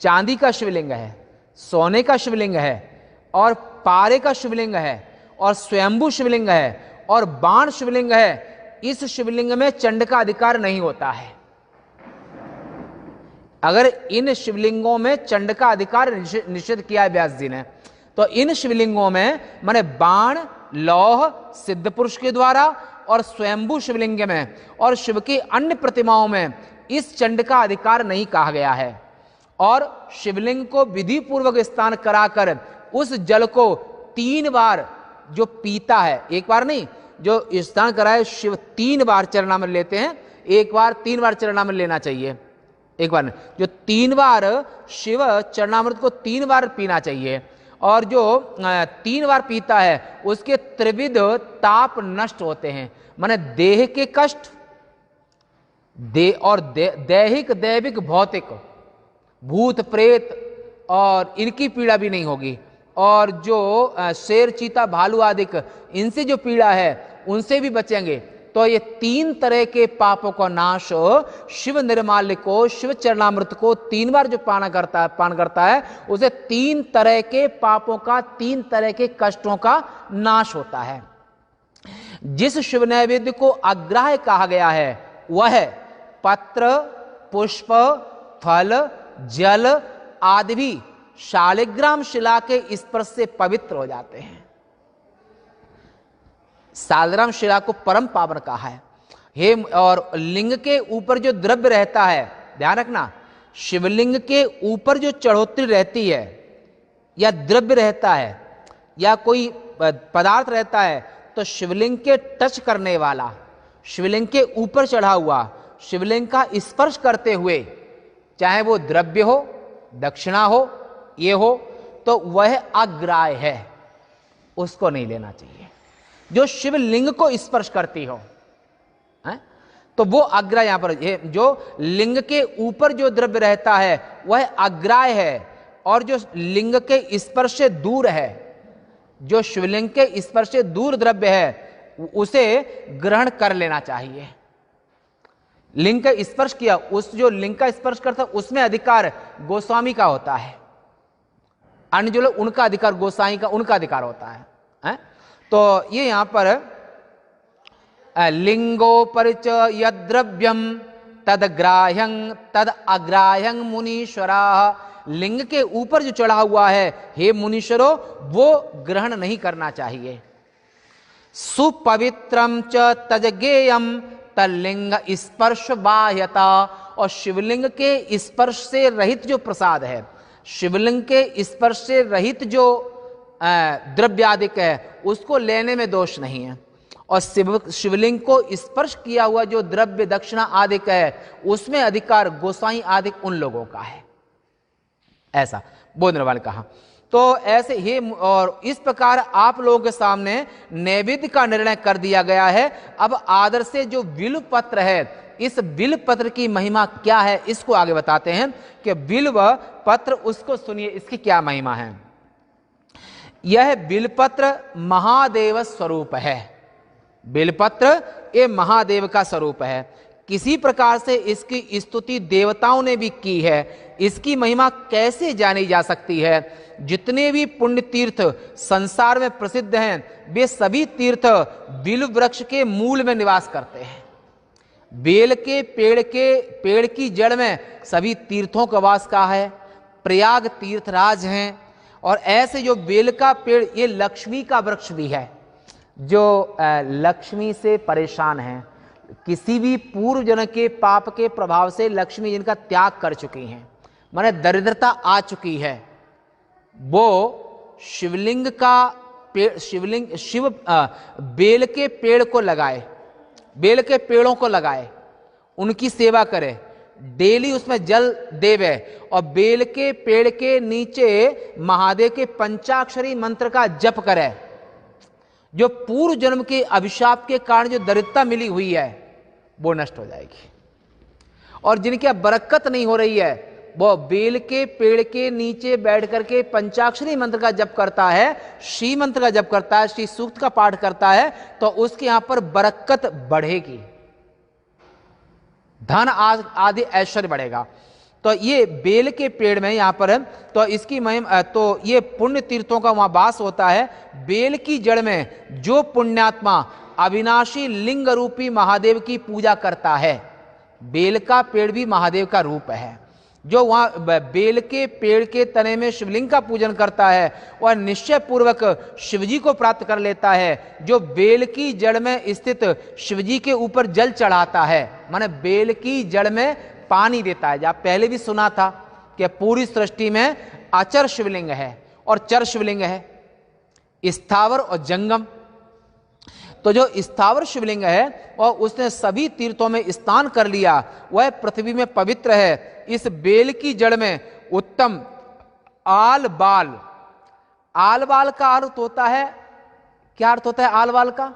चांदी का शिवलिंग है, सोने का शिवलिंग है, और पारे का शिवलिंग है, और स्वयंभू शिवलिंग है, और बाण शिवलिंग है, इस शिवलिंग में चंड का अधिकार नहीं होता है। अगर इन शिवलिंगों में चंड का अधिकार निषेध किया है व्यास जी ने, तो इन शिवलिंगों में माने बाण, लौह, सिद्ध पुरुष के द्वारा और स्वयंभू शिवलिंग में और शिव की अन्य प्रतिमाओं में इस चंड का अधिकार नहीं कहा गया है। और शिवलिंग को विधि पूर्वक स्नान कराकर उस जल को 3 बार जो पीता है, एक बार नहीं, जो स्नान कराए शिव 3 बार चरणामृत लेते हैं, एक बार 3 बार चरणामृत लेना चाहिए, एक बार नहीं, जो 3 बार शिव चरणामृत को 3 बार पीना चाहिए। और जो 3 बार पीता है उसके त्रिविध ताप नष्ट होते हैं, माने देह के कष्ट, दैहिक, दैविक, भौतिक, भूत प्रेत और इनकी पीड़ा भी नहीं होगी। और जो शेर, चीता, भालू आदि इनसे जो पीड़ा है उनसे भी बचेंगे। तो ये 3 तरह के पापों का नाश शिव निर्माल्य को, शिव चरणामृत को 3 बार जो पान करता है उसे 3 तरह के पापों का, 3 तरह के कष्टों का नाश होता है। जिस शिव नैवेद्य को अग्राह्य कहा गया है वह पत्र, पुष्प, फल, जल आदि भी शालिग्राम शिला के स्पर्श से पवित्र हो जाते हैं। शालिग्राम शिला को परम पावन कहा है। हे, और लिंग के ऊपर जो द्रव्य रहता है, ध्यान रखना, शिवलिंग के ऊपर जो चढ़ोतरी रहती है या द्रव्य रहता है या कोई पदार्थ रहता है, तो शिवलिंग के टच करने वाला, शिवलिंग के ऊपर चढ़ा हुआ, शिवलिंग का स्पर्श करते हुए, चाहे वो द्रव्य हो, दक्षिणा हो, ये हो, तो वह अग्राह्य है, उसको नहीं लेना चाहिए। जो शिवलिंग को स्पर्श करती हो है? तो वो अग्राह्य, यहां पर जो लिंग के ऊपर जो द्रव्य रहता है वह अग्राह्य है, और जो लिंग के स्पर्श से दूर है, जो शिवलिंग के स्पर्श से दूर द्रव्य है उसे ग्रहण कर लेना चाहिए। लिंग का स्पर्श किया, उस जो लिंग का स्पर्श करता उसमें अधिकार गोस्वामी का होता है, अन्य जो लोग उनका अधिकार गोसाई का, उनका अधिकार होता है? तो ये यहां पर लिंगोपरिच यद्रव्यम तदग्राह्यं तद अग्राह्यं मुनीश्वरा, लिंग के ऊपर जो चढ़ा हुआ है हे मुनीश्वरो वो ग्रहण नहीं करना चाहिए। सुपवित्रम च तजगेयम तलिंग स्पर्श बाह्यता, और शिवलिंग के स्पर्श से रहित जो प्रसाद है, शिवलिंग के स्पर्श से रहित जो द्रव्यादिक है उसको लेने में दोष नहीं है, और शिवलिंग को स्पर्श किया हुआ जो द्रव्य दक्षिणा आदिक है उसमें अधिकार गोसाई आदिक उन लोगों का है, ऐसा बोधने वाले कहा। तो ऐसे ही, और इस प्रकार आप लोगों के सामने नैवेद्य का निर्णय कर दिया गया है। अब आदर से जो बिल्व पत्र है, इस बिल्व पत्र की महिमा क्या है इसको आगे बताते हैं कि बिल्व पत्र, उसको सुनिए इसकी क्या महिमा है। यह बिल्वपत्र महादेव स्वरूप है, बिल्वपत्र ये महादेव का स्वरूप है। किसी प्रकार से इसकी स्तुति देवताओं ने भी की है। इसकी महिमा कैसे जानी जा सकती है? जितने भी पुण्य तीर्थ संसार में प्रसिद्ध हैं वे सभी तीर्थ बिल्व वृक्ष के मूल में निवास करते हैं। बेल के पेड़ की जड़ में सभी तीर्थों का वास का है। प्रयाग तीर्थराज हैं, और ऐसे जो बेल का पेड़ ये लक्ष्मी का वृक्ष भी है, जो लक्ष्मी से परेशान हैं, किसी भी पूर्व जन्म के पाप के प्रभाव से लक्ष्मी जिनका त्याग कर चुकी हैं, माने दरिद्रता आ चुकी है, वो शिवलिंग का पेड़, बेल के पेड़ को लगाए, बेल के पेड़ों को लगाए, उनकी सेवा करे, डेली उसमें जल देवे, और बेल के पेड़ के नीचे महादेव के पंचाक्षरी मंत्र का जप करे। जो पूर्व जन्म के अभिशाप के कारण जो दरिद्रता मिली हुई है वो नष्ट हो जाएगी, और जिनकी अब बरकत नहीं हो रही है वो बेल के पेड़ के नीचे बैठ करके पंचाक्षरी मंत्र का जप करता है, श्री मंत्र का जप करता है, श्री सूक्त का पाठ करता है, तो उसके यहां पर बरकत बढ़ेगी, धन आदि ऐश्वर्य बढ़ेगा। तो ये बेल के पेड़ में यहां पर है, तो इसकी महिमा, तो ये पुण्य तीर्थों का वहां वास होता है। बेल की जड़ में जो पुण्यात्मा अविनाशी लिंग रूपी महादेव की पूजा करता है, बेल का पेड़ भी महादेव का रूप है, जो वहां बेल के पेड़ के तने में शिवलिंग का पूजन करता है वह निश्चय पूर्वक शिवजी को प्राप्त कर लेता है। जो बेल की जड़ में स्थित शिवजी के ऊपर जल चढ़ाता है, माने बेल की जड़ में पानी देता है। आप पहले भी सुना था कि पूरी सृष्टि में अचर शिवलिंग है और चर शिवलिंग है, स्थावर और जंगम। तो जो स्थावर शिवलिंग है और उसने सभी तीर्थों में स्नान कर लिया, वह पृथ्वी में पवित्र है। इस बेल की जड़ में उत्तम आल बाल, आल बाल का अर्थ होता है, क्या अर्थ होता है आल बाल का?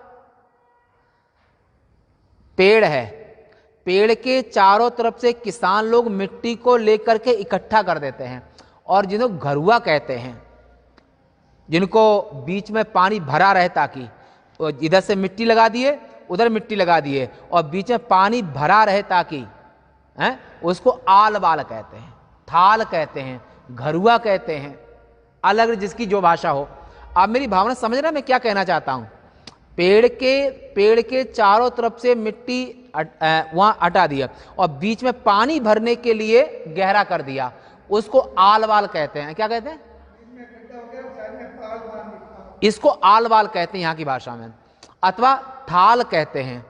पेड़ है, पेड़ के चारों तरफ से किसान लोग मिट्टी को लेकर के इकट्ठा कर देते हैं, और जिनको घरुआ कहते हैं, जिनको बीच में पानी भरा रहे, ताकि इधर से मिट्टी लगा दिए उधर मिट्टी लगा दिए और बीच में पानी भरा रहे ताकि, हैं, उसको आल बाल कहते हैं, थाल कहते हैं, घरुआ कहते हैं, अलग जिसकी जो भाषा हो। आप मेरी भावना समझ रहे हैं मैं क्या कहना चाहता हूं? पेड़ के चारों तरफ से मिट्टी वहां हटा दिया और बीच में पानी भरने के लिए गहरा कर दिया, उसको आलवाल कहते हैं। क्या कहते हैं? इसको आलवाल कहते हैं यहां की भाषा में, अथवा थाल कहते हैं,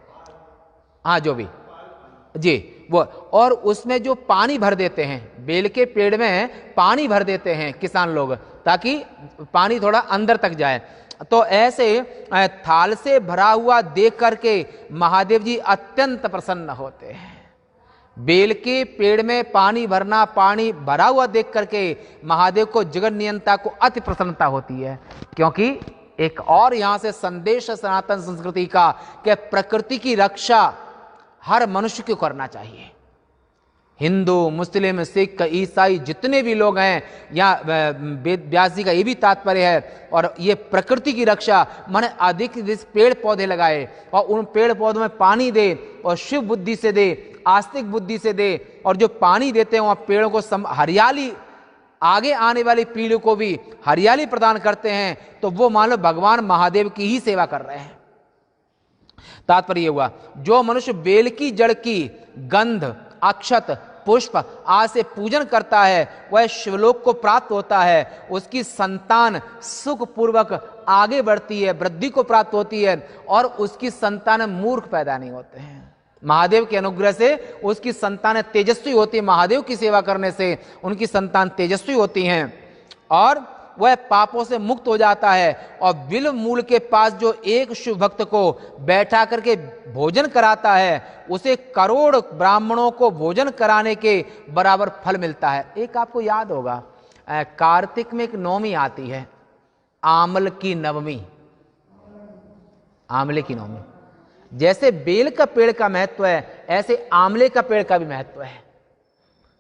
हाँ जो भी जी वो। और उसमें जो पानी भर देते हैं, बेल के पेड़ में पानी भर देते हैं किसान लोग ताकि पानी थोड़ा अंदर तक जाए। तो ऐसे थाल से भरा हुआ देख करके महादेव जी अत्यंत प्रसन्न होते हैं। बेल के पेड़ में पानी भरना, पानी भरा हुआ देख करके महादेव को, जगत नियंता को अति प्रसन्नता होती है। क्योंकि एक और यहां से संदेश सनातन संस्कृति का कि प्रकृति की रक्षा हर मनुष्य को करना चाहिए। हिंदू, मुस्लिम, सिख, ईसाई जितने भी लोग हैं, या व्यास जी का ये भी तात्पर्य है। और ये प्रकृति की रक्षा माने अधिक पेड़ पौधे लगाए और उन पेड़ पौधों में पानी दे और शिव बुद्धि से दे, आस्तिक बुद्धि से दे। और जो पानी देते हैं वहां पेड़ों को हरियाली, आगे आने वाली पीढ़ी को भी हरियाली प्रदान करते हैं, तो वो मान लो भगवान महादेव की ही सेवा कर रहे हैं। तात्पर्य यह हुआ, जो मनुष्य बेल की जड़ की गंध, अक्षत, पुष्प आदि से पूजन करता है वह शिवलोक को प्राप्त होता है। उसकी संतान सुखपूर्वक आगे बढ़ती है, वृद्धि को प्राप्त होती है और उसकी संतान मूर्ख पैदा नहीं होते हैं। महादेव के अनुग्रह से उसकी संतान तेजस्वी होती है, महादेव की सेवा करने से उनकी संतान तेजस्वी होती हैं और वह पापों से मुक्त हो जाता है। और बिल्व मूल के पास जो एक शिव भक्त को बैठा करके भोजन कराता है, उसे करोड़ ब्राह्मणों को भोजन कराने के बराबर फल मिलता है। एक आपको याद होगा, कार्तिक में एक नवमी आती है, आमल की नवमी, आमले की नवमी। जैसे बेल का पेड़ का महत्व है, ऐसे आमले का पेड़ का भी महत्व है।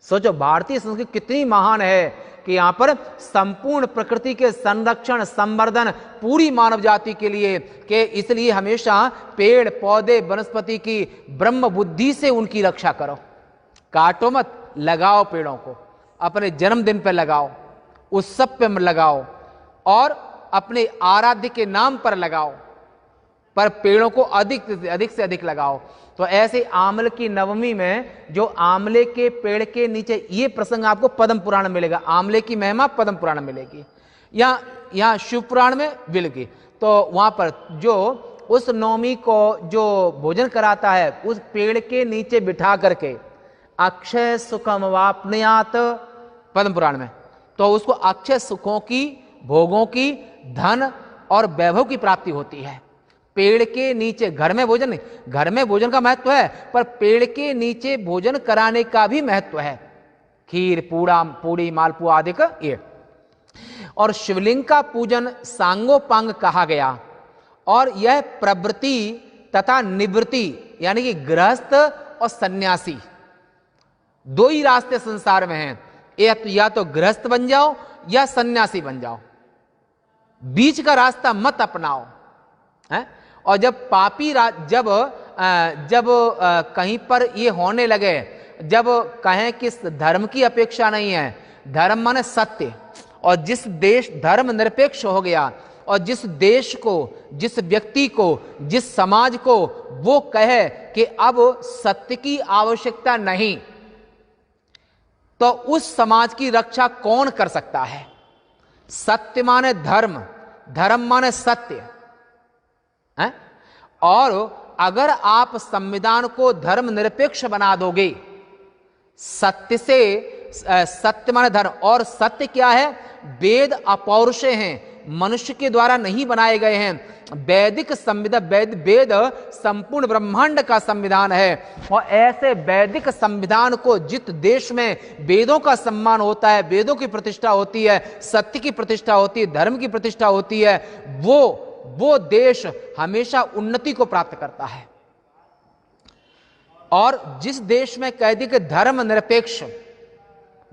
सोचो भारतीय संस्कृति कितनी महान है कि यहां पर संपूर्ण प्रकृति के संरक्षण, संवर्धन पूरी मानव जाति के लिए, कि इसलिए हमेशा पेड़ पौधे वनस्पति की ब्रह्म बुद्धि से उनकी रक्षा करो। काटो मत, लगाओ पेड़ों को, अपने जन्मदिन पर लगाओ, उत्सव पे लगाओ और अपने आराध्य के नाम पर लगाओ, पर पेड़ों को अधिक से अधिक लगाओ। तो ऐसे आमल की नवमी में जो आमले के पेड़ के नीचे, ये प्रसंग आपको पद्म पुराण में मिलेगा। आमले की महिमा पद्म पुराण में मिलेगी, या शिव पुराण में मिलेगी। तो वहां पर जो उस नवमी को जो भोजन कराता है, उस पेड़ के नीचे बिठा करके अक्षय सुखम वाप्नुयात, पद्म पुराण में, तो उसको अक्षय सुखों की, भोगों की, धन और वैभव की प्राप्ति होती है। पेड़ के नीचे, घर में भोजन नहीं, घर में भोजन का महत्व है, पर पेड़ के नीचे भोजन कराने का भी महत्व है। खीर, पूड़ी, मालपुआ आदि का ये। और शिवलिंग का पूजन सांगोपांग कहा गया। और यह प्रवृत्ति तथा निवृत्ति, यानी कि गृहस्थ और सन्यासी, दो ही रास्ते संसार में हैं, या तो गृहस्थ बन जाओ या सन्यासी बन जाओ, बीच का रास्ता मत अपनाओ है। और जब पापी जब कहीं पर ये होने लगे, जब कहें कि धर्म की अपेक्षा नहीं है, धर्म माने सत्य, और जिस देश धर्म निरपेक्ष हो गया और जिस देश को, जिस व्यक्ति को, जिस समाज को वो कहे कि अब सत्य की आवश्यकता नहीं, तो उस समाज की रक्षा कौन कर सकता है? सत्य माने धर्म, धर्म माने सत्य है? और अगर आप संविधान को धर्म निरपेक्ष बना दोगे, सत्य से, सत्य माने धर्म, और सत्य क्या है? वेद अपौरुषेय हैं, मनुष्य के द्वारा नहीं बनाए गए हैं। वैदिक संविधान, वेद संपूर्ण ब्रह्मांड का संविधान है। और ऐसे वैदिक संविधान को, जिस देश में वेदों का सम्मान होता है, वेदों की प्रतिष्ठा होती है, सत्य की प्रतिष्ठा होती है, धर्म की प्रतिष्ठा होती है, वो देश हमेशा उन्नति को प्राप्त करता है। और जिस देश में कह दी कि धर्म निरपेक्ष,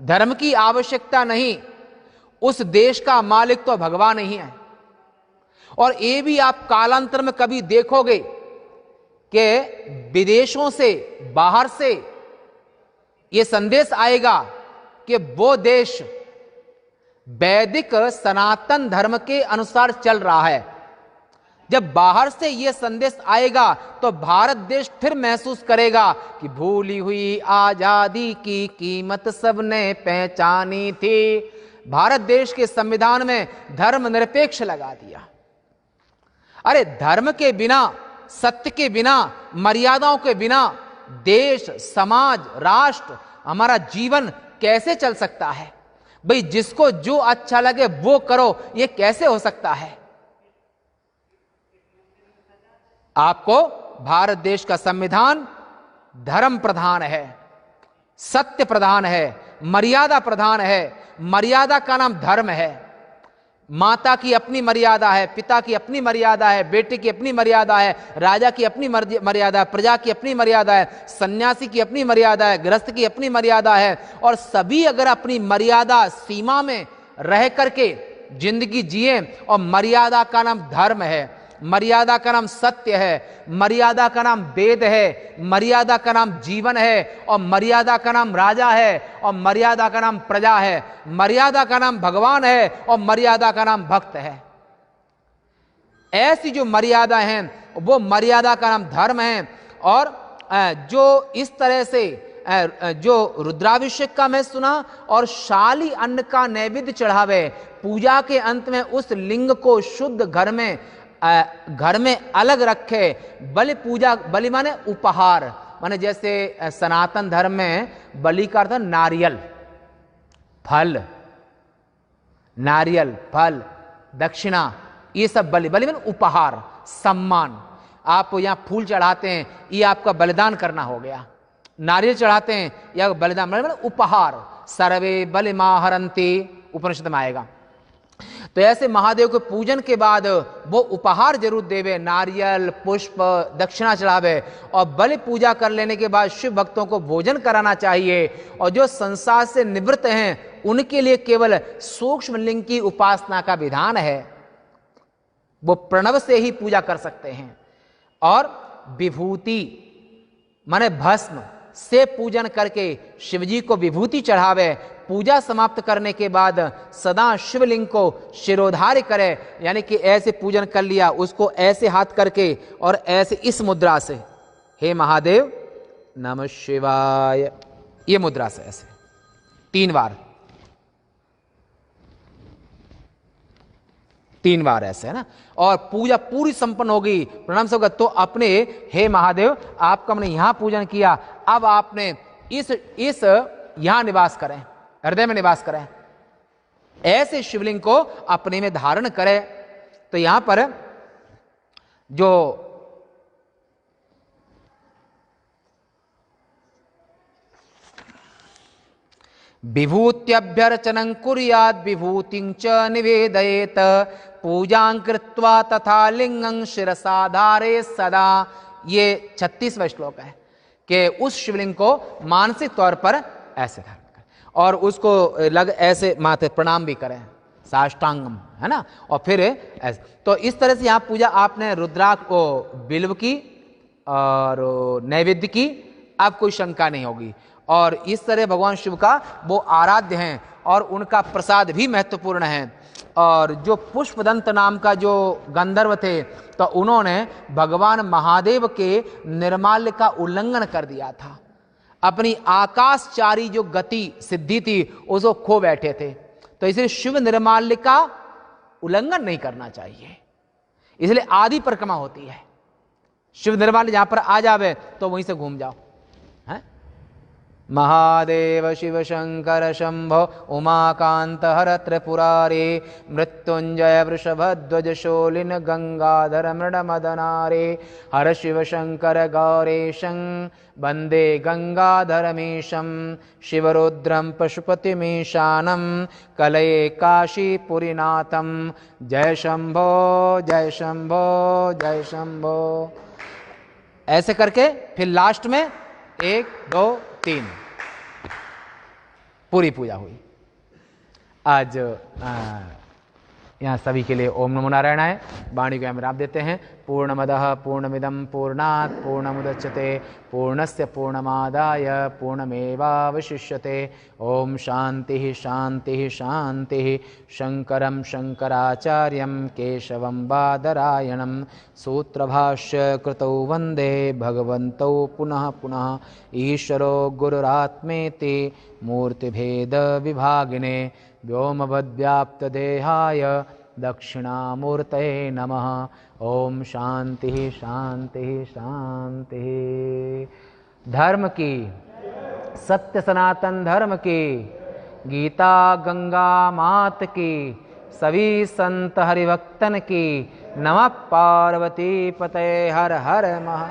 धर्म की आवश्यकता नहीं, उस देश का मालिक तो भगवान ही है। और ये भी आप कालांतर में कभी देखोगे कि विदेशों से, बाहर से ये संदेश आएगा कि वो देश वैदिक सनातन धर्म के अनुसार चल रहा है। जब बाहर से यह संदेश आएगा तो भारत देश फिर महसूस करेगा कि भूली हुई आजादी की कीमत सबने पहचानी थी। भारत देश के संविधान में धर्मनिरपेक्ष लगा दिया। अरे धर्म के बिना, सत्य के बिना, मर्यादाओं के बिना देश, समाज, राष्ट्र, हमारा जीवन कैसे चल सकता है? भाई जिसको जो अच्छा लगे वो करो, ये कैसे हो सकता है? आपको भारत देश का संविधान धर्म प्रधान है, सत्य प्रधान है, मर्यादा प्रधान है। मर्यादा का नाम धर्म है। माता की अपनी मर्यादा है, पिता की अपनी मर्यादा है, बेटे की अपनी मर्यादा है, राजा की अपनी मर्यादा है, प्रजा की अपनी मर्यादा है, सन्यासी की अपनी मर्यादा है, गृहस्थ की अपनी मर्यादा है। और सभी अगर अपनी मर्यादा सीमा में रह करके जिंदगी जिए, और मर्यादा का नाम धर्म है, मर्यादा का नाम सत्य है, मर्यादा का नाम वेद है, मर्यादा का नाम जीवन है, और मर्यादा का नाम राजा है, और मर्यादा का नाम प्रजा है, मर्यादा का नाम भगवान है, और मर्यादा का नाम भक्त है। ऐसी जो मर्यादा हैं वो मर्यादा का नाम धर्म है। और जो इस तरह से जो रुद्राभिषेक का मैं सुना, और शाली अन्न का नैवेद्य चढ़ावे, पूजा के अंत में उस लिंग को शुद्ध घर में अलग रखे। बलि पूजा, बलि माने उपहार, माने जैसे सनातन धर्म में बलि का अर्थ नारियल, फल, नारियल, फल, दक्षिणा, ये सब बलि। बलि माने उपहार, सम्मान। आप यहां फूल चढ़ाते हैं, ये आपका बलिदान करना हो गया। नारियल चढ़ाते हैं, या बलिदान माने उपहार। सर्वे बलिमाहरन्ति उपनिषद में आएगा। तो ऐसे महादेव के पूजन के बाद वो उपहार जरूर देवे, नारियल, पुष्प, दक्षिणा चढ़ावे। और बलि पूजा कर लेने के बाद शिव भक्तों को भोजन कराना चाहिए। और जो संसार से निवृत्त हैं उनके लिए केवल सूक्ष्म लिंग की उपासना का विधान है, वो प्रणव से ही पूजा कर सकते हैं। और विभूति माने भस्म से पूजन करके शिवजी को विभूति चढ़ावे। पूजा समाप्त करने के बाद सदा शिवलिंग को शिरोधार्य करे, यानी कि ऐसे पूजन कर लिया, उसको ऐसे हाथ करके और ऐसे इस मुद्रा से, हे महादेव नमः शिवाय, ये मुद्रा से ऐसे 3 बार, 3 बार ऐसे, है ना। और पूजा पूरी संपन्न होगी, प्रणाम सब, तो अपने हे महादेव आपका हमने यहां पूजन किया, अब आपने इस यहां निवास करें, हृदय में निवास करें। ऐसे शिवलिंग को अपने में धारण करें। तो यहां पर जो विभूत्यभ्यर्चनं कुर्यात् विभूतिं च निवेदयेत् पूजां कृत्वा तथा लिंगं शिरसा धारयेत् सदा। ये 36वां श्लोक है कि उस शिवलिंग को मानसिक तौर पर ऐसे धारण करें और उसको ऐसे माथे प्रणाम भी करें, साष्टांगम, है ना। और फिर ऐसे, तो इस तरह से यहाँ पूजा आपने रुद्राक्ष को बिल्व की और नैवेद्य की, अब कोई शंका नहीं होगी। और इस तरह भगवान शिव का वो आराध्य हैं और उनका प्रसाद भी महत्वपूर्ण है। और जो पुष्पदंत नाम का जो गंधर्व थे, तो उन्होंने भगवान महादेव के निर्माल्य का उल्लंघन कर दिया था। अपनी आकाशचारी जो गति सिद्धि थी उसको खो बैठे थे। तो इसलिए शिव निर्माल्य का उल्लंघन नहीं करना चाहिए, इसलिए आदि परिक्रमा होती है। शिव निर्माल्य जहां पर आ जावे तो वहीं से घूम जाओ। महादेव शिव शंकर शंभो उमाकांत हर त्रिपुरारे मृत्युंजय वृषभध्वज शोलिन गंगाधर मृड मदनारे हर शिव शंकर गौरेशं वंदे गंगाधरमीशं शिवरुद्रं पशुपतिमीशानं कलये काशीपुरीनाथं। जय शंभो जय शंभो जय शंभो। ऐसे करके फिर लास्ट में 1 2 3 पूरी पूजा हुई। आज यहाँ सभी के लिए ओम नमो नारायण है। वाणी को हम विराम देते हैं। पूर्णमदः पूर्णमिदं पूर्णात् पूर्णमुदच्यते पूर्णस्य पूर्णमादाय पूर्णमेवावशिष्यते। ओम शांति शांति शांति। शंकरं शंकराचार्यं केशवं बादरायणं सूत्रभाष्य कृतौ वंदे भगवन्तौ पुनः पुनः। ईश्वरो गुरुरात्मेति मूर्तिभेद विभागिने व्योमवद्व्याप्तदेहाय दक्षिणामूर्तये नमः। ओम शांति शांति शांति। धर्म की, सत्य सनातन धर्म की, गीता गंगा मात की, सभी संत हरिभक्तन की। नमः पार्वती पते हर हर महा।